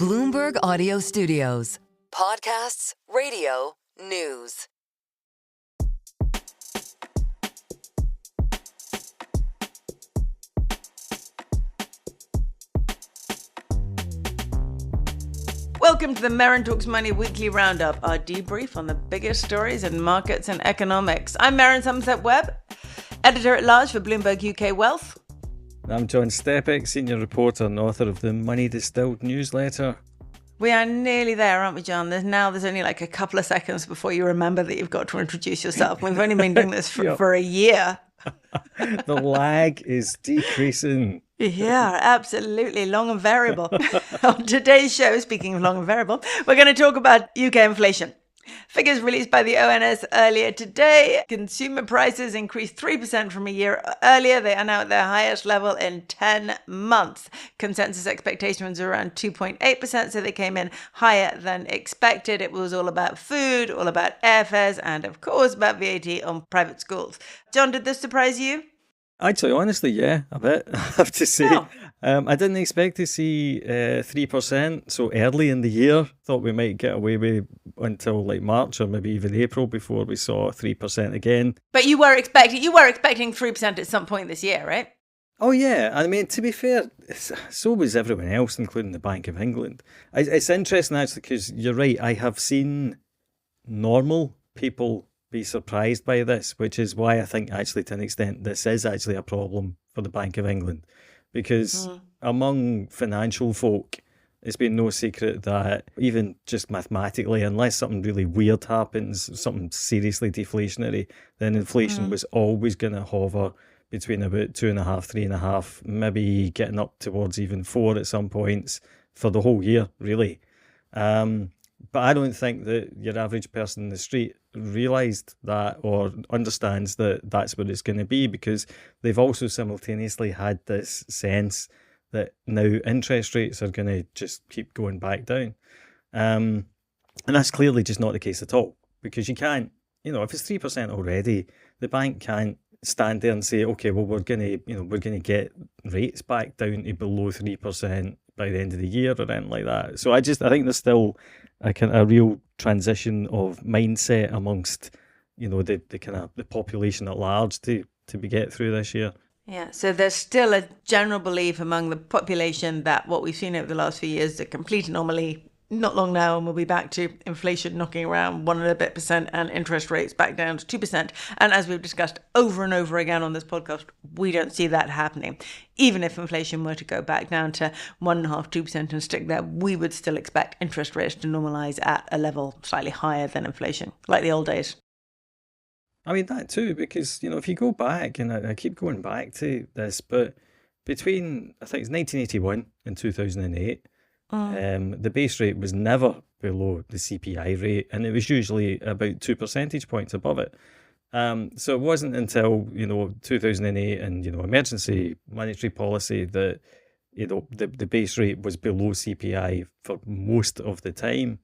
Bloomberg Audio Studios. Podcasts, radio, news. Welcome to the Merryn Talks Money weekly roundup, our debrief on the biggest stories in markets and economics. I'm Merryn Somerset Webb, editor-at-large for Bloomberg UK Wealth. I'm John Stepek, senior reporter and author of the Money Distilled newsletter. We are nearly there, aren't we, John? There's only like a couple of seconds before you remember that you've got to introduce yourself. We've only been doing this for a year. The lag is decreasing. Yeah, absolutely. Long and variable. On today's show, speaking of long and variable, we're going to talk about UK inflation. Figures released by the ONS earlier today. Consumer prices increased 3% from a year earlier. They are now at their highest level in 10 months. Consensus expectation was around 2.8%, so they came in higher than expected. It was all about food, all about airfares, and of course about VAT on private schools. John, did this surprise you? Actually, honestly, yeah, a bit, I have to say. Oh. I didn't expect to see 3% so early in the year. Thought we might get away with until like March or maybe even April before we saw 3% again. But you were expecting 3% at some point this year, right? Oh, yeah. I mean, to be fair, so was everyone else, including the Bank of England. It's interesting, actually, because you're right. I have seen normal people be surprised by this, which is why I think actually to an extent this is actually a problem for the Bank of England, because among financial folk it's been no secret that even just mathematically, unless something really weird happens, something seriously deflationary, then inflation was always going to hover between about 2.5%, 3.5%, maybe getting up towards even 4% at some points for the whole year, really. But I don't think that your average person in the street realised that or understands that that's what it's going to be, because they've also simultaneously had this sense that now interest rates are going to just keep going back down. And that's clearly just not the case at all, because you can't, if it's 3% already, the bank can't stand there and say, okay, well, we're going to get rates back down to below 3% by the end of the year or anything like that. So I think there's still a real transition of mindset amongst, the population at large to get through this year. Yeah, so there's still a general belief among the population that what we've seen over the last few years is a complete anomaly. Not long now, and we'll be back to inflation knocking around 1% and a bit and interest rates back down to 2%. And as we've discussed over and over again on this podcast, we don't see that happening. Even if inflation were to go back down to 1.5%, 2% and stick there, we would still expect interest rates to normalise at a level slightly higher than inflation, like the old days. I mean, that too, because, if you go back, and I keep going back to this, but between, I think it's 1981 and 2008, the base rate was never below the CPI rate, and it was usually about 2 percentage points above it. So it wasn't until 2008 and emergency monetary policy that the base rate was below CPI for most of the time.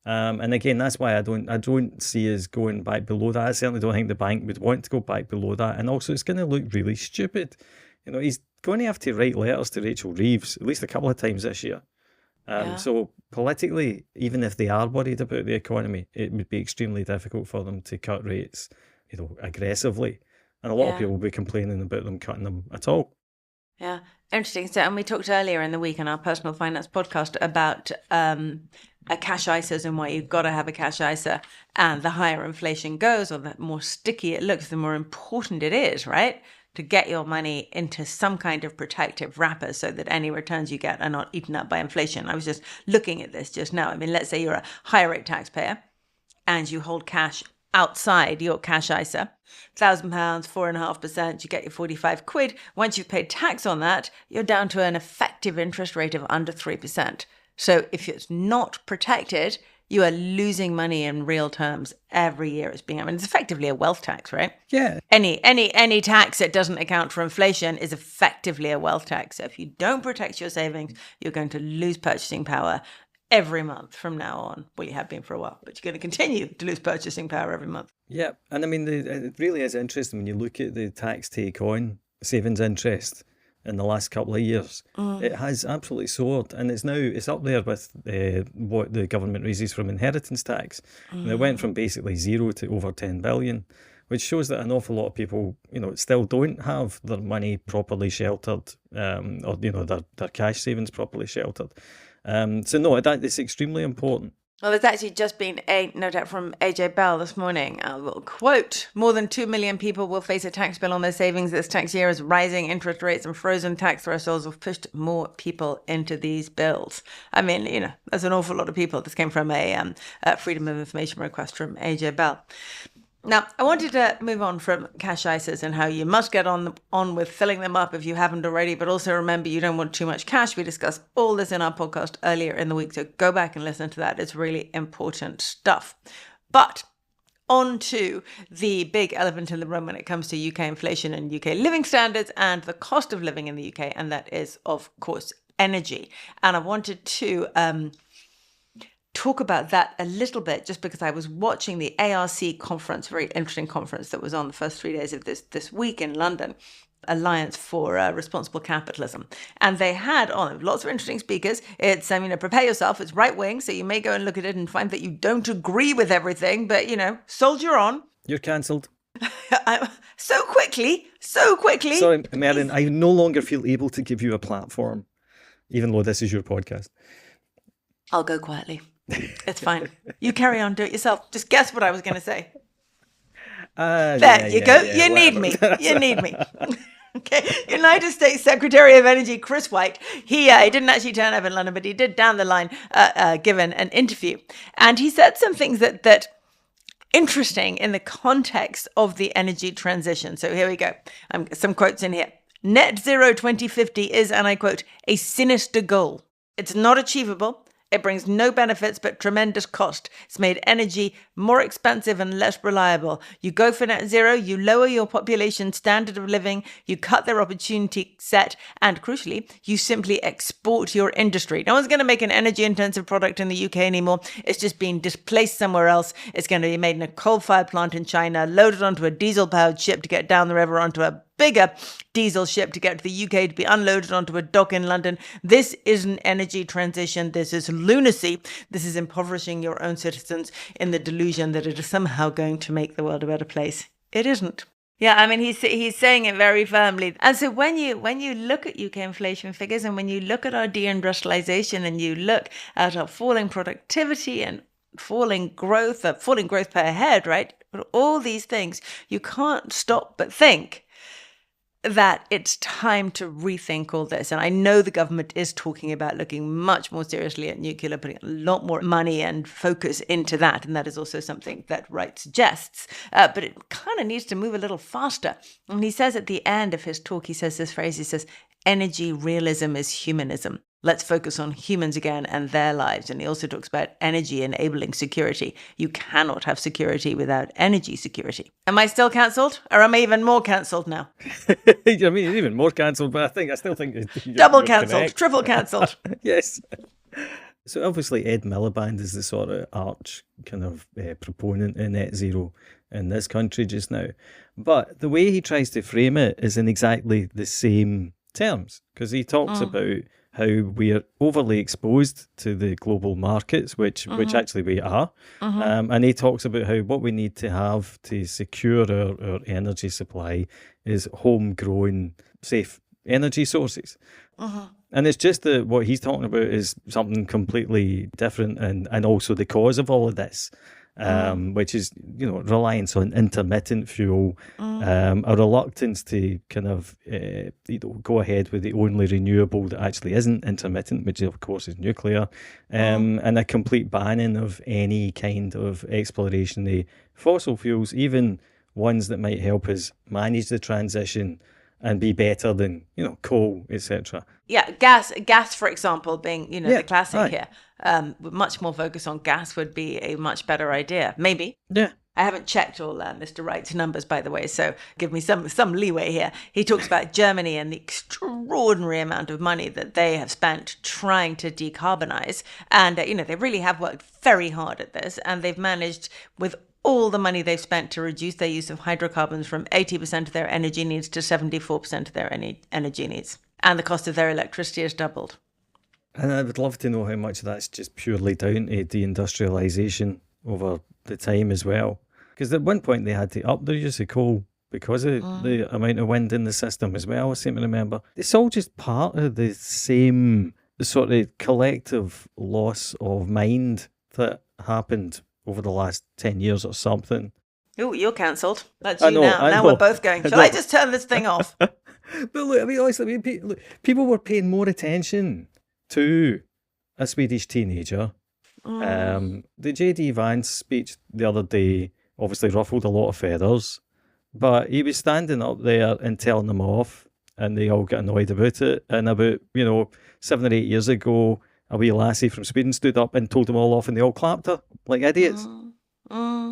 And again, that's why I don't see us going back below that. I certainly don't think the bank would want to go back below that, and also it's going to look really stupid. He's going to have to write letters to Rachel Reeves at least a couple of times this year. So politically, even if they are worried about the economy, it would be extremely difficult for them to cut rates, aggressively. And a lot of people will be complaining about them cutting them at all. Yeah, interesting. So, and we talked earlier in the week on our personal finance podcast about a cash ISAs and why you've got to have a cash ISA. And the higher inflation goes, or the more sticky it looks, the more important it is, right? To get your money into some kind of protective wrapper so that any returns you get are not eaten up by inflation. I was just looking at this just now. I mean, let's say you're a higher rate taxpayer and you hold cash outside your cash ISA, £1,000, 4.5%, you get your 45 quid. Once you've paid tax on that, you're down to an effective interest rate of under 3%. So if it's not protected, you are losing money in real terms every year. It's effectively a wealth tax, right? Yeah. Any tax that doesn't account for inflation is effectively a wealth tax. So if you don't protect your savings, you're going to lose purchasing power every month from now on. Well, you have been for a while, but you're going to continue to lose purchasing power every month. Yeah. And I mean, it really is interesting when you look at the tax take on savings interest. in the last couple of years. It has absolutely soared, and it's up there with what the government raises from inheritance tax. And it went from basically zero to over 10 billion, which shows that an awful lot of people, still don't have their money properly sheltered, or their cash savings properly sheltered. So no, that is extremely important. Well, there's actually just been a note out from AJ Bell this morning. I will quote, more than 2 million people will face a tax bill on their savings this tax year as rising interest rates and frozen tax thresholds have pushed more people into these bills. I mean, there's an awful lot of people. This came from a Freedom of Information request from AJ Bell. Now, I wanted to move on from cash ISAs and how you must get on with filling them up if you haven't already, but also remember you don't want too much cash. We discussed all this in our podcast earlier in the week, so go back and listen to that. It's really important stuff. But on to the big elephant in the room when it comes to UK inflation and UK living standards and the cost of living in the UK, and that is, of course, energy. And I wanted to talk about that a little bit just because I was watching the ARC conference, very interesting conference that was on the first 3 days of this week in London, Alliance for Responsible Capitalism. And they had on lots of interesting speakers. It's, prepare yourself. It's right wing. So you may go and look at it and find that you don't agree with everything, but, soldier on. You're cancelled. So quickly. Sorry, Merryn, I no longer feel able to give you a platform, even though this is your podcast. I'll go quietly. It's fine. You carry on, do it yourself. Just guess what I was going to say. There you go. You need me. You need me. Okay. United States Secretary of Energy Chris White, he didn't actually turn up in London, but he did down the line give an interview. And he said some things that interesting in the context of the energy transition. So here we go. Some quotes in here. Net zero 2050 is, and I quote, a sinister goal. It's not achievable. It brings no benefits but tremendous cost. It's made energy more expensive and less reliable. You go for net zero, you lower your population's standard of living, you cut their opportunity set, and crucially, you simply export your industry. No one's going to make an energy-intensive product in the UK anymore. It's just being displaced somewhere else. It's going to be made in a coal-fired plant in China, loaded onto a diesel-powered ship to get down the river onto a bigger diesel ship to get to the UK to be unloaded onto a dock in London. This isn't energy transition. This is lunacy. This is impoverishing your own citizens in the delusion that it is somehow going to make the world a better place. It isn't. Yeah, I mean, he's saying it very firmly. And so when you look at UK inflation figures and when you look at our deindustrialization and you look at our falling productivity and falling growth per head, right? But all these things, you can't stop but think that it's time to rethink all this. And I know the government is talking about looking much more seriously at nuclear, putting a lot more money and focus into that. And that is also something that Wright suggests. But it kind of needs to move a little faster. And he says at the end of his talk, he says this phrase, he says, energy realism is humanism. Let's focus on humans again and their lives. And he also talks about energy enabling security. You cannot have security without energy security. Am I still cancelled, or am I even more cancelled now? I mean, you're even more cancelled, but I still think double cancelled, triple cancelled. Yes. So obviously Ed Miliband is the sort of arch kind of proponent of net zero in this country just now. But the way he tries to frame it is in exactly the same terms, because he talks about how we are overly exposed to the global markets, which actually we are. And he talks about how what we need to have to secure our energy supply is homegrown, safe energy sources. And it's just that what he's talking about is something completely different and also the cause of all of this. Which is, reliance on intermittent fuel, a reluctance to kind of, go ahead with the only renewable that actually isn't intermittent, which of course is nuclear, and a complete banning of any kind of exploration of fossil fuels, even ones that might help us manage the transition and be better than, coal, etc. Yeah, gas, for example, being, the classic here. Much more focus on gas would be a much better idea. Maybe. Yeah. I haven't checked all Mr. Wright's numbers, by the way, so give me some leeway here. He talks about Germany and the extraordinary amount of money that they have spent trying to decarbonize. And, they really have worked very hard at this, and they've managed with all the money they've spent to reduce their use of hydrocarbons from 80% of their energy needs to 74% of their energy needs. and the cost of their electricity has doubled. And I would love to know how much of that's just purely down to deindustrialisation over the time as well. Because at one point they had to up their use of coal because of the amount of wind in the system as well, I seem to remember. It's all just part of the same sort of collective loss of mind that happened over the last 10 years or something. Oh, you're cancelled. That's I you know, now. I Now know. we're both going, shall I just turn this thing off? But look, I mean, honestly, people were paying more attention to a Swedish teenager. The J.D. Vance speech the other day obviously ruffled a lot of feathers, but he was standing up there and telling them off, and they all got annoyed about it. And about, 7 or 8 years ago, a wee lassie from Sweden stood up and told them all off, and they all clapped her like idiots.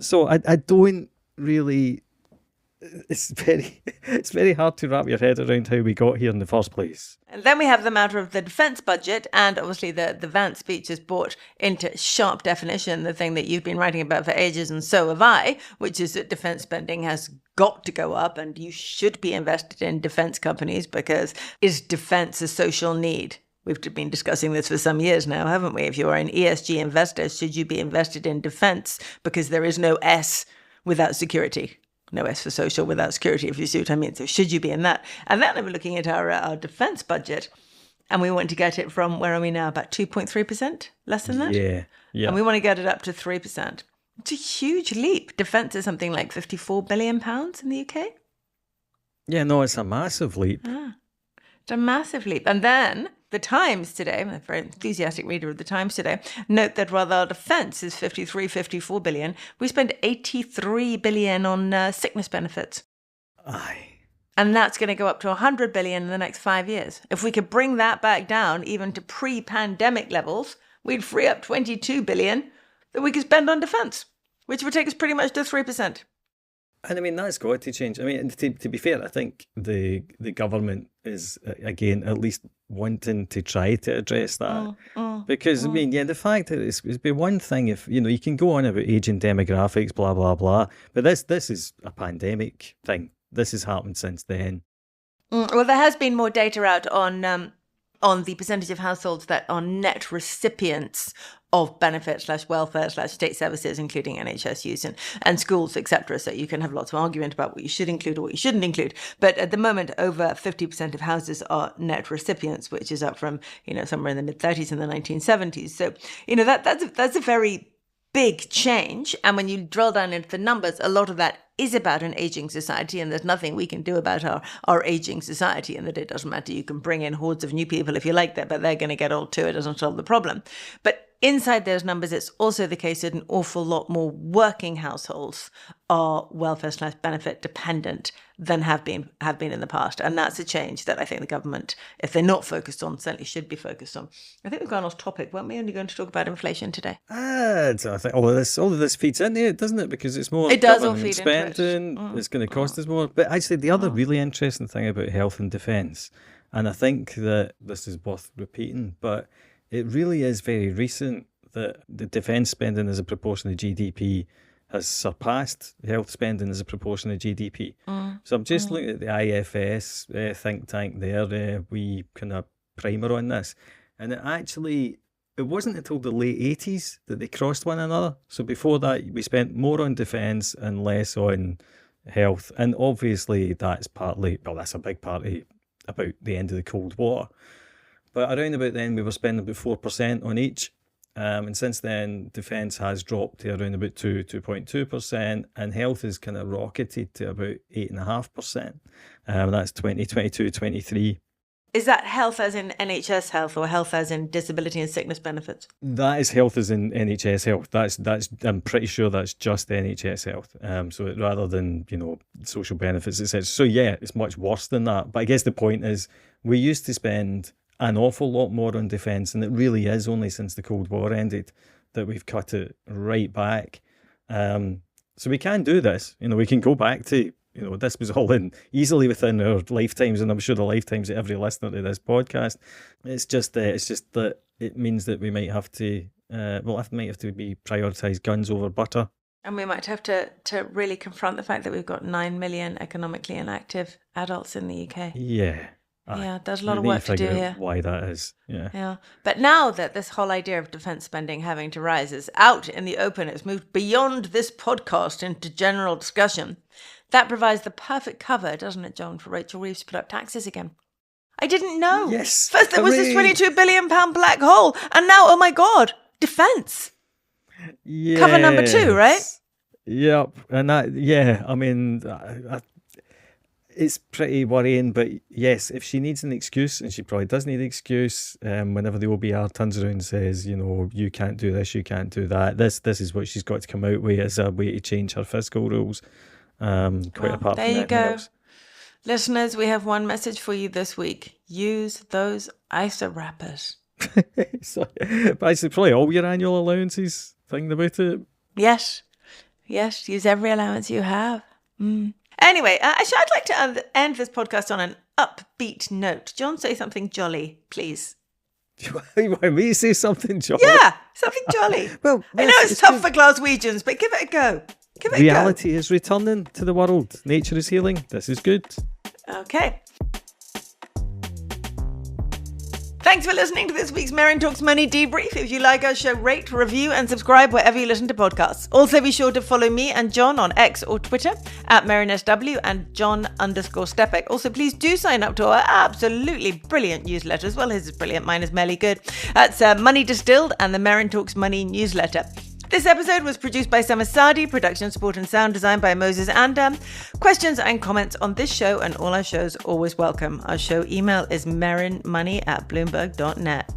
So I don't really... It's very hard to wrap your head around how we got here in the first place. And then we have the matter of the defence budget, and obviously the Vance speech has brought into sharp definition the thing that you've been writing about for ages, and so have I, which is that defence spending has got to go up, and you should be invested in defence companies, because is defence a social need? We've been discussing this for some years now, haven't we? If you're an ESG investor, should you be invested in defence? Because there is no S without security. No S for social without security, if you see what I mean. So should you be in that? And then we're looking at our defence budget, and we want to get it from, where are we now, about 2.3%? Less than that? Yeah. And we want to get it up to 3%. It's a huge leap. Defence is something like £54 billion in the UK. Yeah, no, it's a massive leap. It's a massive leap. And then the Times today, I'm a very enthusiastic reader of the Times today, note that while our defence is 54 billion, we spend 83 billion on sickness benefits. Aye. And that's going to go up to 100 billion in the next 5 years. If we could bring that back down even to pre-pandemic levels, we'd free up 22 billion that we could spend on defence, which would take us pretty much to 3%. And I mean, that's got to change. I mean, to be fair, I think the government is, again, at least wanting to try to address that. Because, I mean, yeah, the fact that it'd be one thing if, you can go on about ageing demographics, blah, blah, blah. But this is a pandemic thing. This has happened since then. Well, there has been more data out on the percentage of households that are net recipients of benefit/welfare/state services, including NHS use and schools, etc. So you can have lots of argument about what you should include or what you shouldn't include. But at the moment, over 50% of houses are net recipients, which is up from, somewhere in the mid-30s in the 1970s. So, that's a very big change. And when you drill down into the numbers, a lot of that is about an aging society, and there's nothing we can do about our aging society, and that it doesn't matter. You can bring in hordes of new people if you like that, but they're going to get old too. It doesn't solve the problem. But inside those numbers, it's also the case that an awful lot more working households are welfare/benefit dependent than have been in the past. And that's a change that I think the government, if they're not focused on, certainly should be focused on. I think we've gone off topic. Weren't we only going to talk about inflation today? I think all of this feeds into it, doesn't it? Because it's more it does all government feed into it. spending, it's going to cost us more. But actually, the other really interesting thing about health and defence, and I think that this is worth repeating, but it really is very recent that the defence spending as a proportion of GDP has surpassed health spending as a proportion of GDP. So I'm just looking at the IFS think tank there, we kind of primer on this. And it wasn't until the late 80s that they crossed one another. So before that, we spent more on defence and less on health. And obviously that's a big part about the end of the Cold War. But around about then, we were spending about 4% on each. And since then, defence has dropped to around about 2.2%, and health has kind of rocketed to about 8.5%. That's 2022-23. Is that health as in NHS health, or health as in disability and sickness benefits? That is health as in NHS health. That's I'm pretty sure that's just NHS health. So rather than social benefits, etc. So yeah, it's much worse than that. But I guess the point is, we used to spend an awful lot more on defence, and it really is only since the Cold War ended that we've cut it right back. So we can do this. We can go back to, this was all in easily within our lifetimes, and I'm sure the lifetimes of every listener to this podcast. It's just that it means that we might have to, be prioritise guns over butter. And we might have to really confront the fact that we've got 9 million economically inactive adults in the UK. Yeah. Yeah, there's a lot of work to do here. Why that is, Yeah. But now that this whole idea of defence spending having to rise is out in the open, it's moved beyond this podcast into general discussion. That provides the perfect cover, doesn't it, John, for Rachel Reeves to put up taxes again? I didn't know. Yes. First there was this £22 billion black hole, and now, oh my God, defence. Yes. Cover number 2, right? Yep. And I mean, it's pretty worrying, but yes, if she needs an excuse, and she probably does need an excuse, whenever the OBR turns around and says, you can't do this, you can't do that, this is what she's got to come out with as a way to change her fiscal rules. Apart there from you go. else. Listeners, we have one message for you this week. Use those ISA wrappers. But it's probably all your annual allowances, thinking about it. Yes, use every allowance you have. Anyway, actually, I'd like to end this podcast on an upbeat note. John, say something jolly, please. You want me to say something jolly? Yeah, something jolly. Well, I know it's tough for Glaswegians, but give it a go. Reality is returning to the world. Nature is healing. This is good. Okay. Thanks for listening to this week's Merryn Talks Money debrief. If you like our show, rate, review, and subscribe wherever you listen to podcasts. Also, be sure to follow me and John on X or Twitter at MerrynSW and John_Stepek. Also, please do sign up to our absolutely brilliant newsletter as well. His is brilliant, mine is merely good. That's Money Distilled and the Merryn Talks Money newsletter. This episode was produced by Summer Sadi, production support and sound design by Moses Andam. Questions and comments on this show and all our shows always welcome. Our show email is merrynmoney@bloomberg.net.